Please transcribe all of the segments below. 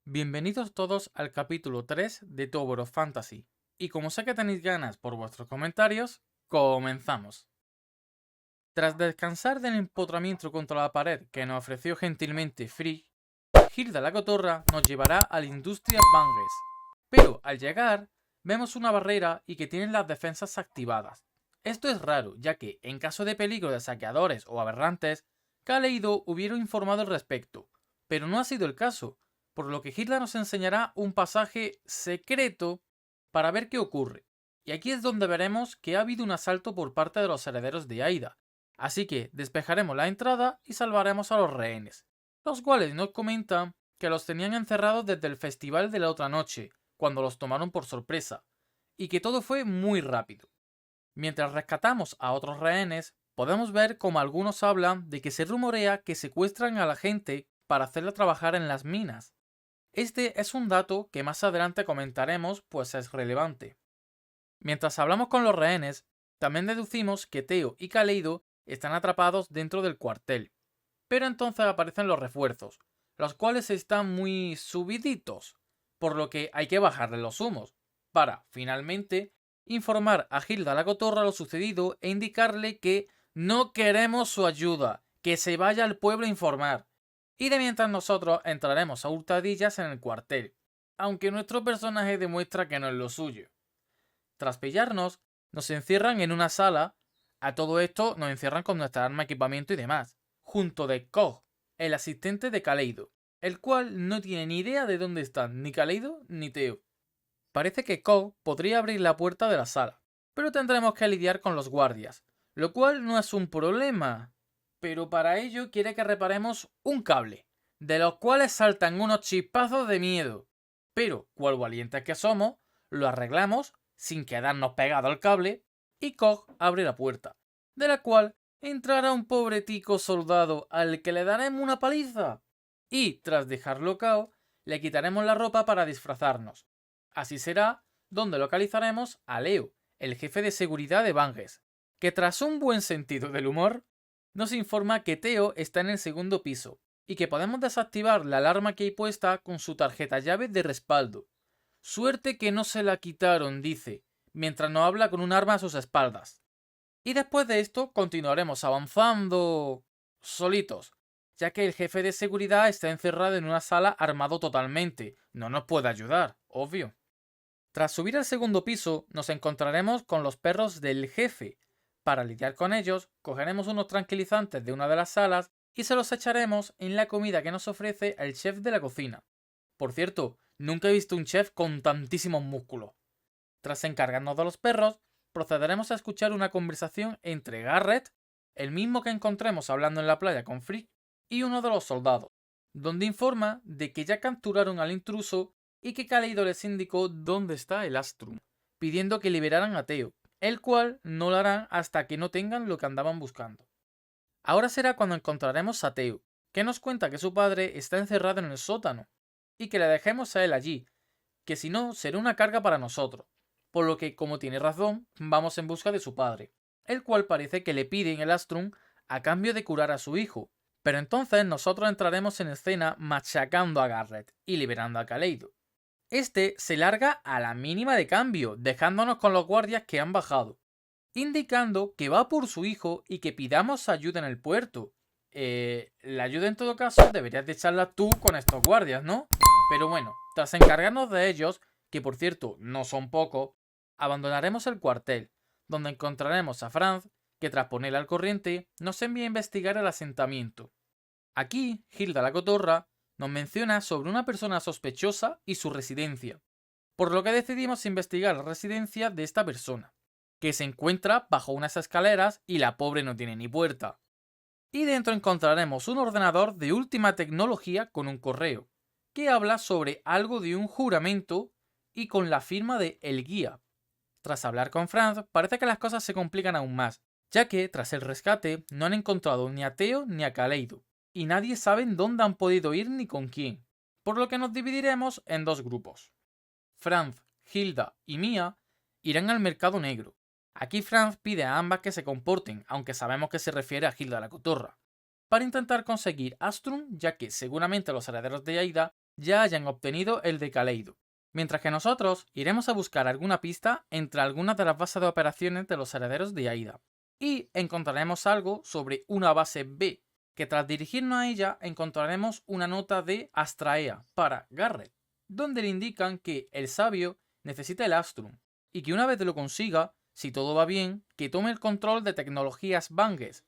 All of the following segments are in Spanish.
Bienvenidos todos al capítulo 3 de Tower of Fantasy. Y como sé que tenéis ganas por vuestros comentarios, comenzamos. Tras descansar del empotramiento contra la pared que nos ofreció gentilmente Frigg, Hilda la Cotorra nos llevará a la industria Banges. Pero al llegar, vemos una barrera y que tienen las defensas activadas. Esto es raro, ya que, en caso de peligro de saqueadores o aberrantes, Kaleido hubiera informado al respecto. Pero no ha sido el caso, por lo que Hilda nos enseñará un pasaje secreto para ver qué ocurre. Y aquí es donde veremos que ha habido un asalto por parte de los herederos de Aida. Así que despejaremos la entrada y salvaremos a los rehenes, los cuales nos comentan que los tenían encerrados desde el festival de la otra noche, cuando los tomaron por sorpresa, y que todo fue muy rápido. Mientras rescatamos a otros rehenes, podemos ver como algunos hablan de que se rumorea que secuestran a la gente para hacerla trabajar en las minas. Este es un dato que más adelante comentaremos, pues es relevante. Mientras hablamos con los rehenes, también deducimos que Theo y Kaleido están atrapados dentro del cuartel. Pero entonces aparecen los refuerzos, los cuales están muy subiditos, por lo que hay que bajarle los humos, para, finalmente, informar a Hilda la Cotorra lo sucedido e indicarle que no queremos su ayuda, que se vaya al pueblo a informar. Y de mientras nosotros entraremos a hurtadillas en el cuartel, aunque nuestro personaje demuestra que no es lo suyo. Tras pillarnos, nos encierran en una sala. A todo esto nos encierran con nuestra arma, equipamiento y demás, junto de Kog, el asistente de Kaleido, el cual no tiene ni idea de dónde están ni Kaleido ni Theo. Parece que Kog podría abrir la puerta de la sala, pero tendremos que lidiar con los guardias, lo cual no es un problema. Pero para ello quiere que reparemos un cable, de los cuales saltan unos chispazos de miedo. Pero, cual valientes que somos, lo arreglamos sin quedarnos pegado al cable, y Kog abre la puerta, de la cual entrará un pobre tico soldado al que le daremos una paliza. Y, tras dejarlo cao, le quitaremos la ropa para disfrazarnos. Así será donde localizaremos a Leo, el jefe de seguridad de Banges, que tras un buen sentido del humor, nos informa que Theo está en el segundo piso y que podemos desactivar la alarma que hay puesta con su tarjeta llave de respaldo. Suerte que no se la quitaron, dice, mientras nos habla con un arma a sus espaldas. Y después de esto continuaremos avanzando solitos, ya que el jefe de seguridad está encerrado en una sala armado totalmente. No nos puede ayudar, obvio. Tras subir al segundo piso, nos encontraremos con los perros del jefe. Para lidiar con ellos, cogeremos unos tranquilizantes de una de las salas y se los echaremos en la comida que nos ofrece el chef de la cocina. Por cierto, nunca he visto un chef con tantísimos músculos. Tras encargarnos de los perros, procederemos a escuchar una conversación entre Garrett, el mismo que encontremos hablando en la playa con Frigg, y uno de los soldados, donde informa de que ya capturaron al intruso y que Kaleido les indicó dónde está el Astrum, pidiendo que liberaran a Theo, el cual no lo harán hasta que no tengan lo que andaban buscando. Ahora será cuando encontraremos a Theo, que nos cuenta que su padre está encerrado en el sótano, y que le dejemos a él allí, que si no será una carga para nosotros, por lo que, como tiene razón, vamos en busca de su padre, el cual parece que le piden el Astrum a cambio de curar a su hijo. Pero entonces nosotros entraremos en escena machacando a Garrett y liberando a Kaleido. Este se larga a la mínima de cambio, dejándonos con los guardias que han bajado, indicando que va por su hijo y que pidamos ayuda en el puerto. La ayuda en todo caso deberías de echarla tú con estos guardias, ¿no? Pero bueno, tras encargarnos de ellos, que por cierto no son pocos, abandonaremos el cuartel, donde encontraremos a Franz, que tras ponerle al corriente, nos envía a investigar el asentamiento. Aquí, Hilda la Cotorra nos menciona sobre una persona sospechosa y su residencia, por lo que decidimos investigar la residencia de esta persona, que se encuentra bajo unas escaleras y la pobre no tiene ni puerta. Y dentro encontraremos un ordenador de última tecnología con un correo, que habla sobre algo de un juramento y con la firma de El Guía. Tras hablar con Franz, parece que las cosas se complican aún más, ya que tras el rescate no han encontrado ni a Theo ni a Kaleido, y nadie sabe dónde han podido ir ni con quién, por lo que nos dividiremos en dos grupos. Franz, Hilda y Mia irán al mercado negro. Aquí Franz pide a ambas que se comporten, aunque sabemos que se refiere a Hilda la Cotorra, para intentar conseguir Astrum, ya que seguramente los herederos de Aida ya hayan obtenido el de Kaleido, mientras que nosotros iremos a buscar alguna pista entre algunas de las bases de operaciones de los herederos de Aida, y encontraremos algo sobre una base B, que tras dirigirnos a ella encontraremos una nota de Astraea para Garrett, donde le indican que el sabio necesita el Astrum, y que una vez lo consiga, si todo va bien, que tome el control de tecnologías Vangues,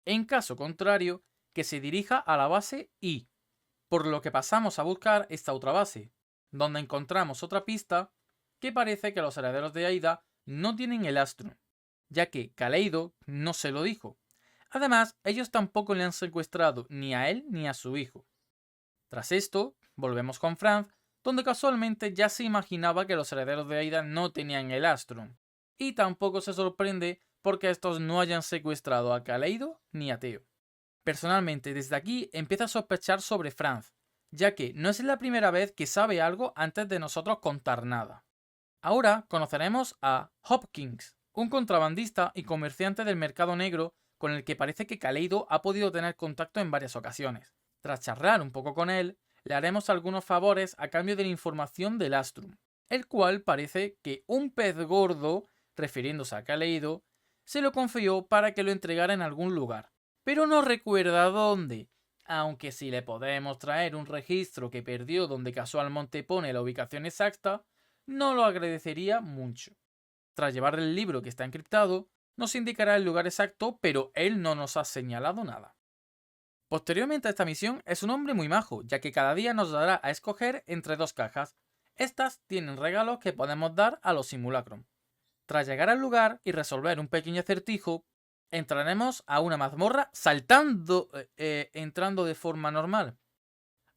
en caso contrario, que se dirija a la base I, por lo que pasamos a buscar esta otra base, donde encontramos otra pista que parece que los herederos de Aida no tienen el Astrum, ya que Kaleido no se lo dijo. Además, ellos tampoco le han secuestrado ni a él ni a su hijo. Tras esto, volvemos con Franz, donde casualmente ya se imaginaba que los herederos de Aida no tenían el Astrum, y tampoco se sorprende porque estos no hayan secuestrado a Kaleido ni a Theo. Personalmente, desde aquí empiezo a sospechar sobre Franz, ya que no es la primera vez que sabe algo antes de nosotros contar nada. Ahora conoceremos a Hopkins, un contrabandista y comerciante del mercado negro con el que parece que Kaleido ha podido tener contacto en varias ocasiones. Tras charlar un poco con él, le haremos algunos favores a cambio de la información del Astrum, el cual parece que un pez gordo, refiriéndose a Kaleido, se lo confió para que lo entregara en algún lugar, pero no recuerda dónde, aunque si le podemos traer un registro que perdió donde casualmente pone la ubicación exacta, no lo agradecería mucho. Tras llevar el libro que está encriptado, nos indicará el lugar exacto, pero él no nos ha señalado nada. Posteriormente a esta misión es un hombre muy majo, ya que cada día nos dará a escoger entre dos cajas. Estas tienen regalos que podemos dar a los simulacros. Tras llegar al lugar y resolver un pequeño acertijo, entraremos a una mazmorra entrando de forma normal.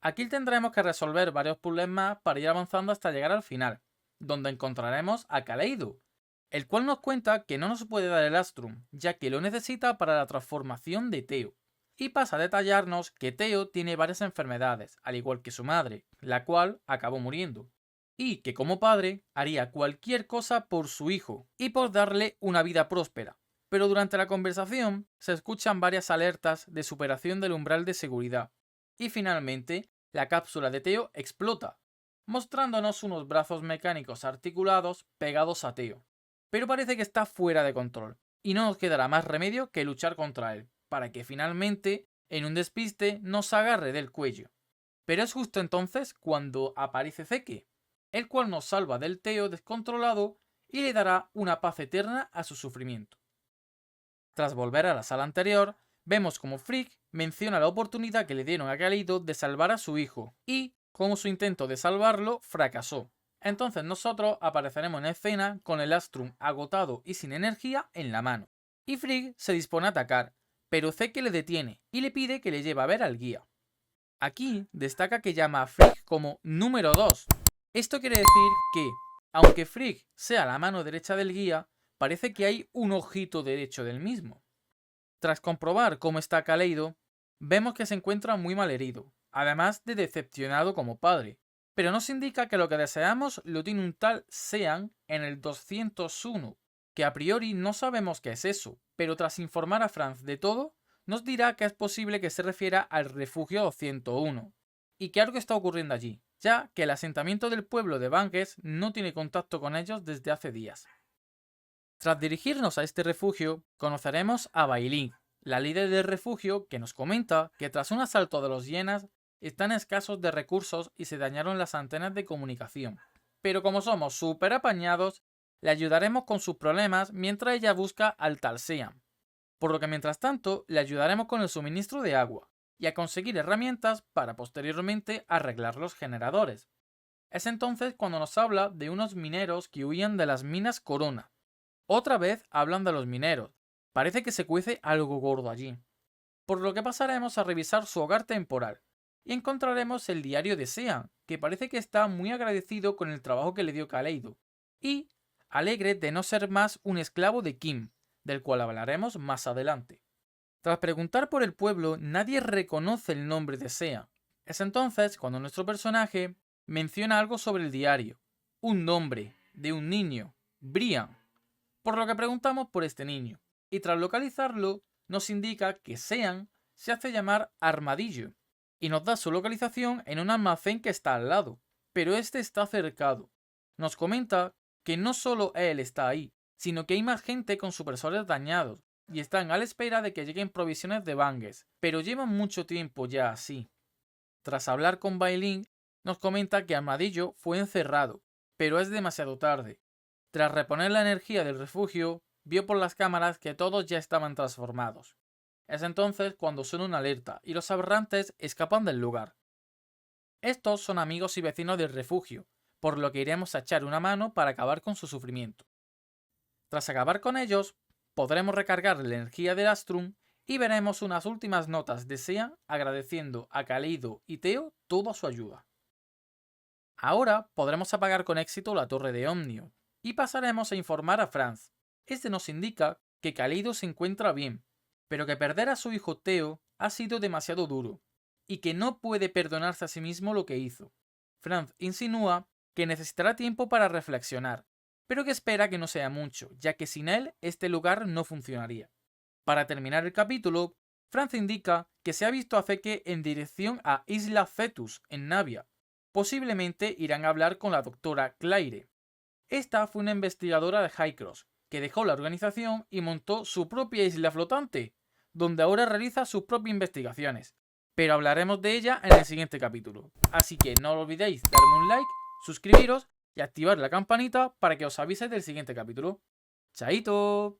Aquí tendremos que resolver varios puzzles más para ir avanzando hasta llegar al final, donde encontraremos a Kaleido, el cual nos cuenta que no nos puede dar el Astrum, ya que lo necesita para la transformación de Theo. Y pasa a detallarnos que Theo tiene varias enfermedades, al igual que su madre, la cual acabó muriendo, y que como padre haría cualquier cosa por su hijo y por darle una vida próspera. Pero durante la conversación se escuchan varias alertas de superación del umbral de seguridad, y finalmente la cápsula de Theo explota, mostrándonos unos brazos mecánicos articulados pegados a Theo. Pero parece que está fuera de control, y no nos quedará más remedio que luchar contra él, para que finalmente, en un despiste, nos agarre del cuello. Pero es justo entonces cuando aparece Zeke, el cual nos salva del Theo descontrolado y le dará una paz eterna a su sufrimiento. Tras volver a la sala anterior, vemos como Frigg menciona la oportunidad que le dieron a Kaleido de salvar a su hijo, y cómo su intento de salvarlo fracasó. Entonces nosotros apareceremos en escena con el Astrum agotado y sin energía en la mano, y Frigg se dispone a atacar, pero Zeke le detiene y le pide que le lleve a ver al guía. Aquí destaca que llama a Frigg como número 2. Esto quiere decir que, aunque Frigg sea la mano derecha del guía, parece que hay un ojito derecho del mismo. Tras comprobar cómo está Kaleido, vemos que se encuentra muy mal herido, además de decepcionado como padre, pero nos indica que lo que deseamos lo tiene un tal Sean en el 201, que a priori no sabemos qué es eso, pero tras informar a Franz de todo, nos dirá que es posible que se refiera al refugio 201, y que algo está ocurriendo allí, ya que el asentamiento del pueblo de Vangues no tiene contacto con ellos desde hace días. Tras dirigirnos a este refugio, conoceremos a Bailin, la líder del refugio, que nos comenta que tras un asalto de los hienas están escasos de recursos y se dañaron las antenas de comunicación. Pero como somos súper apañados, le ayudaremos con sus problemas mientras ella busca al tal Sean. Por lo que mientras tanto le ayudaremos con el suministro de agua y a conseguir herramientas para posteriormente arreglar los generadores. Es entonces cuando nos habla de unos mineros que huían de las minas Corona. Otra vez hablan de los mineros. Parece que se cuece algo gordo allí. Por lo que pasaremos a revisar su hogar temporal y encontraremos el diario de Sean, que parece que está muy agradecido con el trabajo que le dio Kaleido y alegre de no ser más un esclavo de Kim, del cual hablaremos más adelante. Tras preguntar por el pueblo, nadie reconoce el nombre de Sean. Es entonces cuando nuestro personaje menciona algo sobre el diario, un nombre de un niño, Brian, por lo que preguntamos por este niño, y tras localizarlo nos indica que Sean se hace llamar Armadillo, y nos da su localización en un almacén que está al lado, pero este está cercado. Nos comenta que no solo él está ahí, sino que hay más gente con supresores dañados y están a la espera de que lleguen provisiones de Banges, pero llevan mucho tiempo ya así. Tras hablar con Bailin, nos comenta que Armadillo fue encerrado, pero es demasiado tarde. Tras reponer la energía del refugio, vio por las cámaras que todos ya estaban transformados. Es entonces cuando suena una alerta y los aberrantes escapan del lugar. Estos son amigos y vecinos del refugio, por lo que iremos a echar una mano para acabar con su sufrimiento. Tras acabar con ellos, podremos recargar la energía del Astrum y veremos unas últimas notas de Sean agradeciendo a Caleido y Theo toda su ayuda. Ahora podremos apagar con éxito la torre de Omnio y pasaremos a informar a Franz. Este nos indica que Caleido se encuentra bien, pero que perder a su hijo Theo ha sido demasiado duro y que no puede perdonarse a sí mismo lo que hizo. Franz insinúa que necesitará tiempo para reflexionar, pero que espera que no sea mucho, ya que sin él este lugar no funcionaría. Para terminar el capítulo, Franz indica que se ha visto a Zeke en dirección a Isla Cetus, en Navia. Posiblemente irán a hablar con la doctora Claire. Esta fue una investigadora de Highcross, que dejó la organización y montó su propia isla flotante, donde ahora realiza sus propias investigaciones. Pero hablaremos de ella en el siguiente capítulo. Así que no olvidéis darme un like, suscribiros y activar la campanita para que os avise del siguiente capítulo. ¡Chaito!